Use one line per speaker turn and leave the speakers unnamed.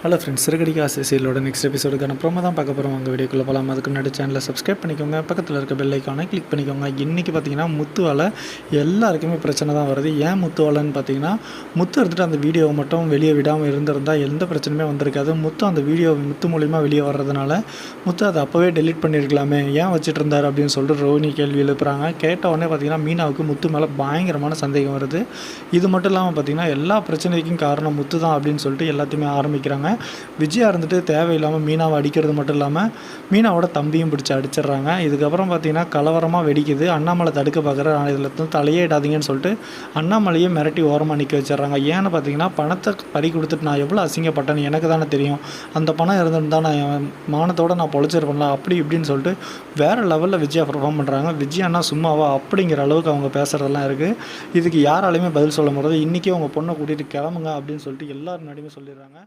Hello friends, சிறுகடிக்க ஆசை சீரியலோட next எபிசோடுக்கான promo தான் பார்க்க போகிறோம். உங்கள் வீடியோக்குள்ளே போகலாம். அதுக்கு முன்னாடி சேனலை சப்ஸ்கிரைப் பண்ணிக்கோங்க, பக்கத்தில் இருக்க பெல் ஐக்கானை கிளிக் பண்ணிக்கோங்க. இன்றைக்கி பார்த்தீங்கன்னா முத்துவால் எல்லாருக்குமே பிரச்சனை தான் வருது. ஏன் முத்துவாலன்னு பார்த்தீங்கன்னா, முத்து எடுத்துகிட்டு அந்த வீடியோவை மட்டும் வெளியே விடாமல் இருந்திருந்தால் எந்த பிரச்சனையுமே வந்திருக்காது. முத்து அந்த வீடியோ முத்து மூலிமா வெளியே வர்றதுனால முத்து அதை அப்போவே டெலீட் பண்ணியிருக்கலாமே, ஏன் வச்சுட்டு இருந்தார் அப்படின்னு சொல்லிட்டு ரோஹினி கேள்வி எழுப்புறாங்க. கேட்ட உடனே பார்த்தீங்கன்னா மீனாவுக்கு முத்து மேலே பயங்கரமான சந்தேகம் வருது. இது மட்டும் இல்லாமல் பார்த்தீங்கன்னா எல்லா பிரச்சனைக்கும் காரணம் முத்து தான் அப்படின்னு சொல்லிட்டு எல்லாத்தையுமே ஆரம்பிக்கிறாங்க. விஜயா இருந்துட்டு தேவையில்லாமல் மீனாவை அடிக்கிறது மட்டும் இல்லாமல் மீனாவோட தம்பியும் பிடிச்சி அடிச்சிடுறாங்க. இதுக்கப்புறம் பார்த்தீங்கன்னா கலவரமாக வெடிக்குது. அண்ணாமலை தடுக்க பார்க்குற, இதில் தலையே இடாதீங்கன்னு சொல்லிட்டு அண்ணாமலையே மிரட்டி ஓரமாக நிற்க வச்சிடுறாங்க. ஏன்னு பார்த்தீங்கன்னா, பணத்தை பறி கொடுத்துட்டு நான் எவ்வளோ அசிங்கப்பட்டேன்னு எனக்கு தானே தெரியும். அந்த பணம் இருந்திருந்தால் நான் என் மானத்தோடு நான் பொழைச்சிருப்பேன்ல அப்படி இப்படின்னு சொல்லிட்டு வேறு லெவலில் விஜயா பர்ஃபார்ம் பண்ணுறாங்க. விஜயானா சும்மாவா அப்படிங்கிற அளவுக்கு அவங்க பேசுகிறதெல்லாம் இருக்குது. இதுக்கு யாராலையுமே பதில் சொல்ல முடியாது. இன்றைக்கே உங்கள் பொண்ணை கூட்டிகிட்டு கிளம்புங்க அப்படின்னு சொல்லிட்டு எல்லாரும் முன்னாடியுமே சொல்லிடுறாங்க.